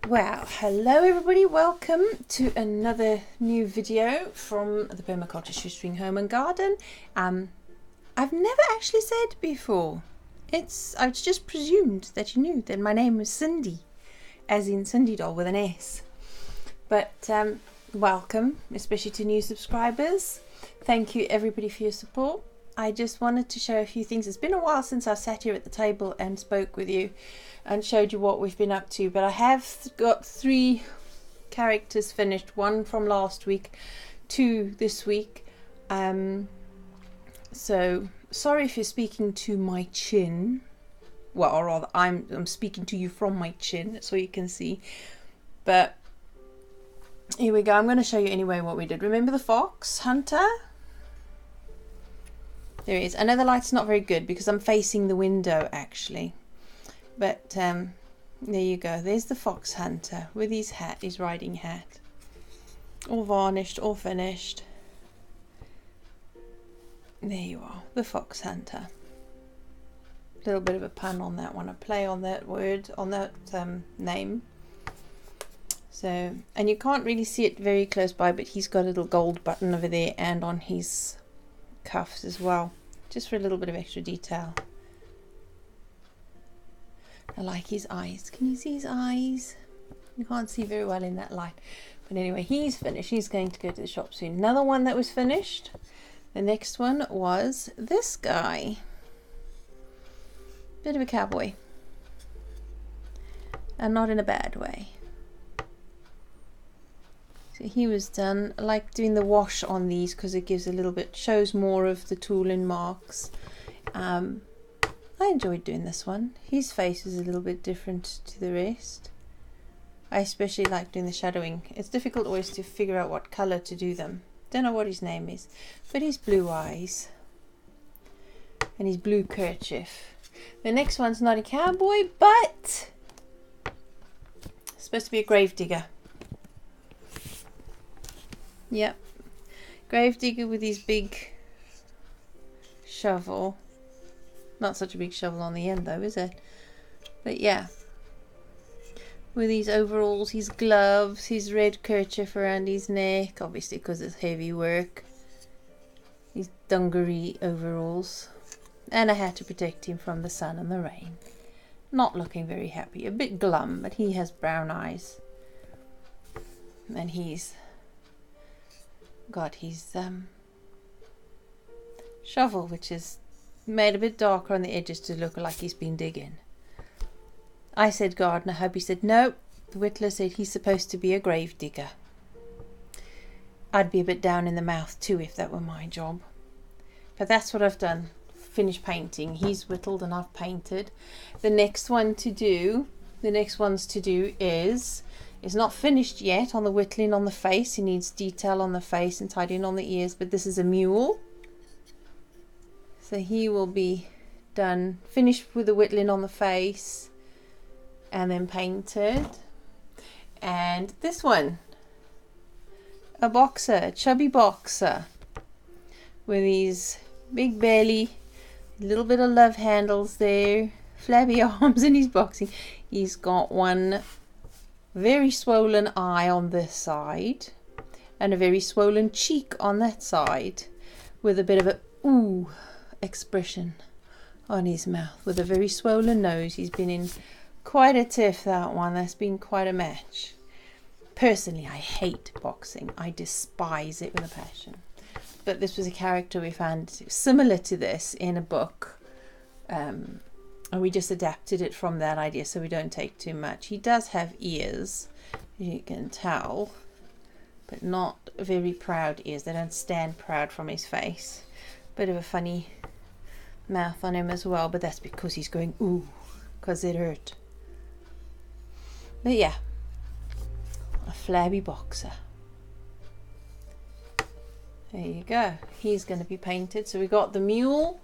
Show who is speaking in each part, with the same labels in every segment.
Speaker 1: Well, hello everybody, welcome to another new video from the Permaculture Shoestring Home and Garden. I've never actually said before, I've just presumed that you knew that my name was Cindy, as in Cindy Doll with an S. But welcome, especially to new subscribers. Thank you everybody for your support. I just wanted to show a few things. It's been a while since I've sat here at the table and spoke with you and showed you what we've been up to, but I have got 3 characters finished, 1 from last week, 2 this week. So sorry if you're speaking to my chin, well, or rather I'm speaking to you from my chin so you can see, but here we go. I'm going to show you anyway what we did. Remember the fox hunter? There he is. I know the light's not very good because I'm facing the window actually. But there you go. There's the fox hunter with his hat, his riding hat. All varnished, all finished. There you are, the fox hunter. A little bit of a pun on that one, a play on that word, on that name. So, and you can't really see it very close by, but he's got a little gold button over there and on his cuffs as well, just for a little bit of extra detail. I like his eyes. Can you see his eyes? You can't see very well in that light. But anyway, he's finished. He's going to go to the shop soon. Another one that was finished. The next one was this guy. Bit of a cowboy. And not in a bad way. So he was done. I like doing the wash on these because it gives a little bit, shows more of the tooling marks. I enjoyed doing this one. His face is a little bit different to the rest. I especially like doing the shadowing. It's difficult always to figure out what colour to do them. Don't know what his name is, but his blue eyes and his blue kerchief. The next one's not a cowboy, but it's supposed to be a gravedigger. Yep, gravedigger with his big shovel. Not such a big shovel on the end though, is it? But yeah, with his overalls, his gloves, his red kerchief around his neck, obviously because it's heavy work, his dungaree overalls, and a hat to protect him from the sun and the rain. Not looking very happy, a bit glum, but he has brown eyes, and he's got his shovel, which is made a bit darker on the edges to look like he's been digging. I said gardener. Hubby said no. The Whittler said he's supposed to be a grave digger. I'd be a bit down in the mouth too if that were my job. But that's what I've done. Finished painting. He's whittled and I've painted. The next one's to do is, it's not finished yet on the whittling on the face. He needs detail on the face and tidying on the ears, but this is a mule. So he will be done, finished with the whittling on the face and then painted. And this one, a boxer, a chubby boxer with his big belly, a little bit of love handles there, flabby arms in his boxing. He's got one very swollen eye on this side and a very swollen cheek on that side with a bit of a ooh expression on his mouth, with a very swollen nose. He's been in quite a tiff, that one. That's been quite a match. Personally, I hate boxing. I despise it with a passion. But this was a character we found similar to this in a book, and we just adapted it from that idea so we don't take too much. He does have ears, you can tell, but not very proud ears. They don't stand proud from his face. Bit of a funny mouth on him as well, but that's because he's going ooh, because it hurt. But yeah, a flabby boxer. There you go. He's going to be painted. So we got the mule,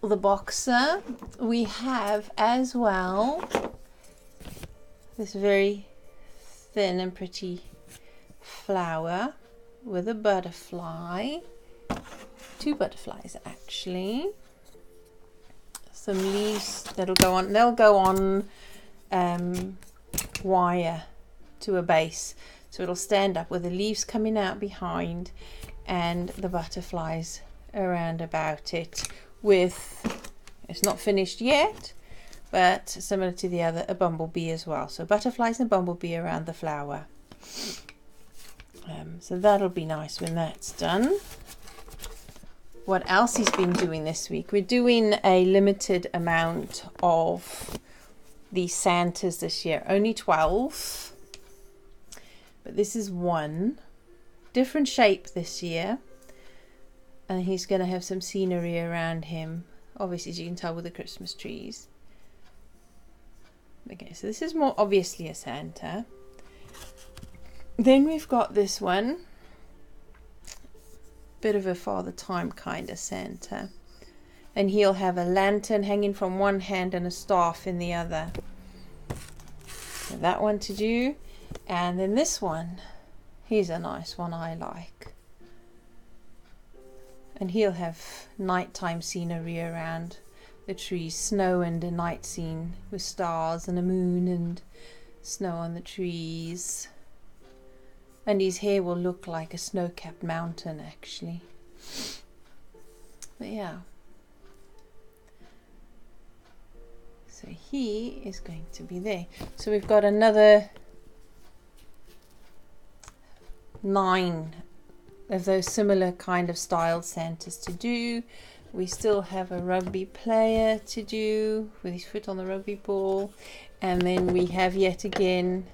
Speaker 1: the boxer. We have as well this very thin and pretty flower with a butterfly. 2 butterflies actually. Some leaves that'll go on. They'll go on wire to a base, so it'll stand up with the leaves coming out behind and the butterflies around about it. With, it's not finished yet, but similar to the other, a bumblebee as well. So butterflies and bumblebee around the flower. So that'll be nice when that's done. What else he's been doing this week? We're doing a limited amount of these Santas this year. Only 12. But this is one. Different shape this year. And he's going to have some scenery around him. Obviously, as you can tell with the Christmas trees. Okay, so this is more obviously a Santa. Then we've got this one. Bit of a Father Time kind of Santa. And he'll have a lantern hanging from one hand and a staff in the other. So that one to do. And then this one. He's a nice one I like. And he'll have nighttime scenery around the trees. Snow and a night scene with stars and a moon and snow on the trees. And his hair will look like a snow-capped mountain, actually. But yeah. So he is going to be there. So we've got another 9 of those similar kind of styled Santas to do. We still have a rugby player to do with his foot on the rugby ball. And then we have yet again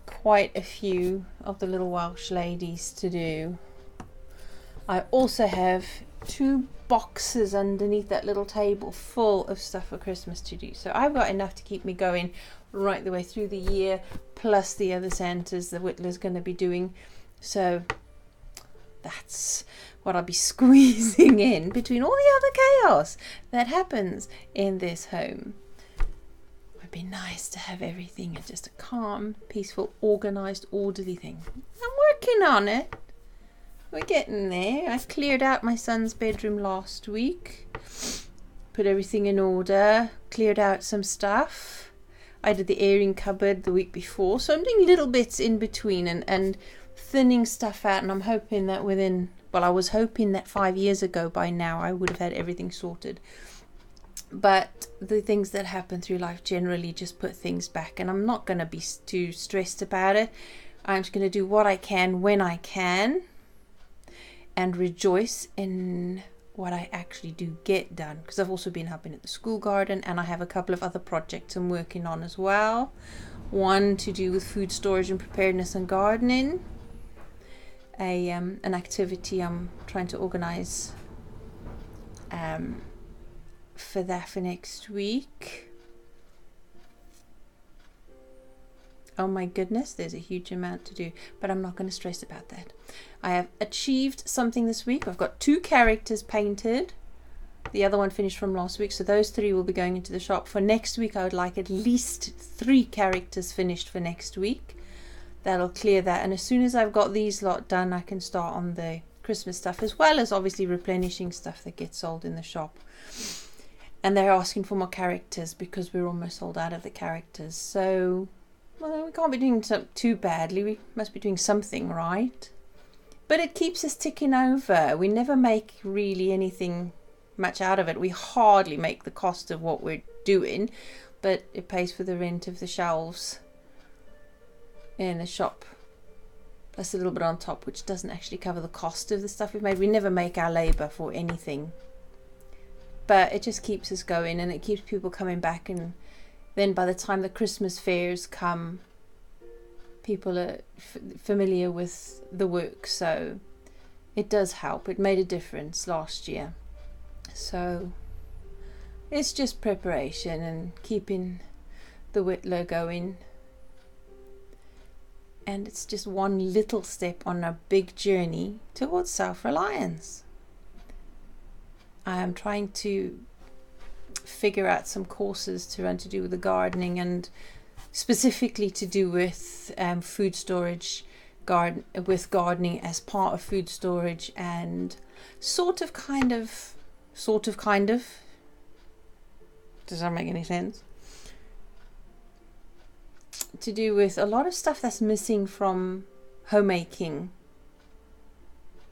Speaker 1: quite a few of the little Welsh ladies to do. I also have 2 boxes underneath that little table full of stuff for Christmas to do. So I've got enough to keep me going right the way through the year, plus the other Santas that Whittler's going to be doing. So that's what I'll be squeezing in between all the other chaos that happens in this home. Be nice to have everything in just a calm, peaceful, organized, orderly thing. I'm working on it. We're getting there. I cleared out my son's bedroom last week, put everything in order, cleared out some stuff. I did the airing cupboard the week before, so I'm doing little bits in between and thinning stuff out, and I'm hoping that I was hoping that 5 years ago by now I would have had everything sorted. But the things that happen through life generally just put things back, and I'm not going to be too stressed about it. I'm just going to do what I can when I can and rejoice in what I actually do get done, because I've also been helping at the school garden, and I have a couple of other projects I'm working on as well. One to do with food storage and preparedness and gardening, an activity I'm trying to organize for that for next week. Oh my goodness, there's a huge amount to do, but I'm not going to stress about that. I have achieved something this week. I've got 2 characters painted. The other one finished from last week, so those 3 will be going into the shop. For next week, I would like at least 3 characters finished for next week. That'll clear that, and as soon as I've got these lot done, I can start on the Christmas stuff, as well as obviously replenishing stuff that gets sold in the shop. And they're asking for more characters because we're almost sold out of the characters. So, well, we can't be doing too badly. We must be doing something right. But it keeps us ticking over. We never make really anything much out of it. We hardly make the cost of what we're doing, but it pays for the rent of the shelves in the shop. Plus a little bit on top, which doesn't actually cover the cost of the stuff we've made. We never make our labour for anything. But it just keeps us going, and it keeps people coming back, and then by the time the Christmas fairs come, people are familiar with the work, so it does help. It made a difference last year. So it's just preparation and keeping the Whittler going, and it's just one little step on a big journey towards self-reliance. I am trying to figure out some courses to run to do with the gardening, and specifically to do with food storage, with gardening as part of food storage, and sort of kind of. Does that make any sense? to do with a lot of stuff that's missing from homemaking.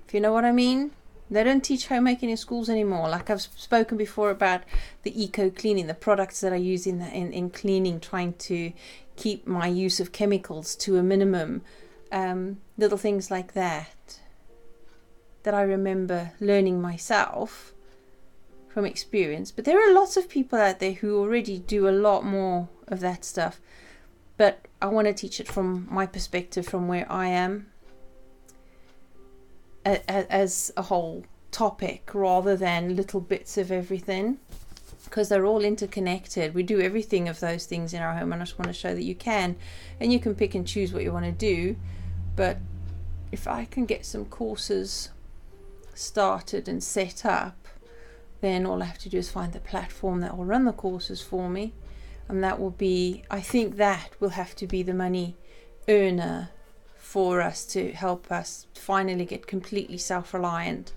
Speaker 1: If you know what I mean. They don't teach homemaking in schools anymore. Like I've spoken before about the eco cleaning, the products that I use in cleaning, trying to keep my use of chemicals to a minimum. Little things like that I remember learning myself from experience. But there are lots of people out there who already do a lot more of that stuff. But I want to teach it from my perspective, from where I am, as a whole topic rather than little bits of everything, because they're all interconnected. We do everything of those things in our home, and I just want to show that you can, and you can pick and choose what you want to do. But if I can get some courses started and set up, then all I have to do is find the platform that will run the courses for me, and that will be, I think that will have to be the money earner for us to help us finally get completely self-reliant.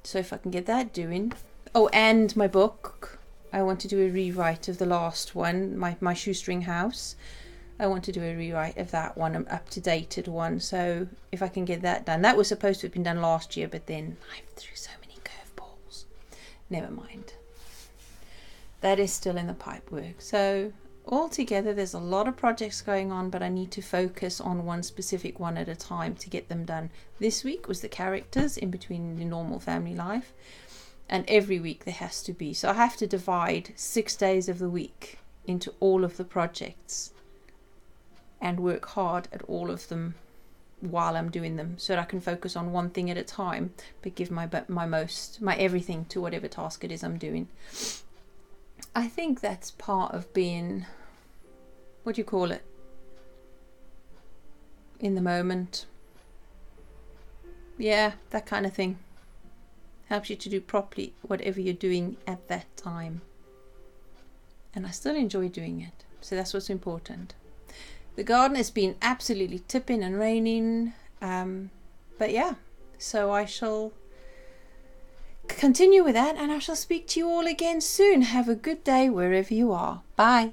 Speaker 1: So if I can get that doing. Oh, and my book. I want to do a rewrite of the last one, my shoestring house. I want to do a rewrite of that one, an up-to-dated one. So if I can get that done. That was supposed to have been done last year, but then I threw so many curveballs. Never mind. That is still in the pipe work. So altogether, there's a lot of projects going on, but I need to focus on one specific one at a time to get them done. This week was the characters in between the normal family life, and every week there has to be. So I have to divide 6 days of the week into all of the projects and work hard at all of them while I'm doing them, so that I can focus on one thing at a time, but give my everything to whatever task it is I'm doing. I think that's part of being, what do you call it, in the moment. Yeah, that kind of thing. Helps you to do properly whatever you're doing at that time. And I still enjoy doing it. So that's what's important. The garden has been absolutely tipping and raining. But yeah, so I shall continue with that, and I shall speak to you all again soon. Have a good day wherever you are. Bye.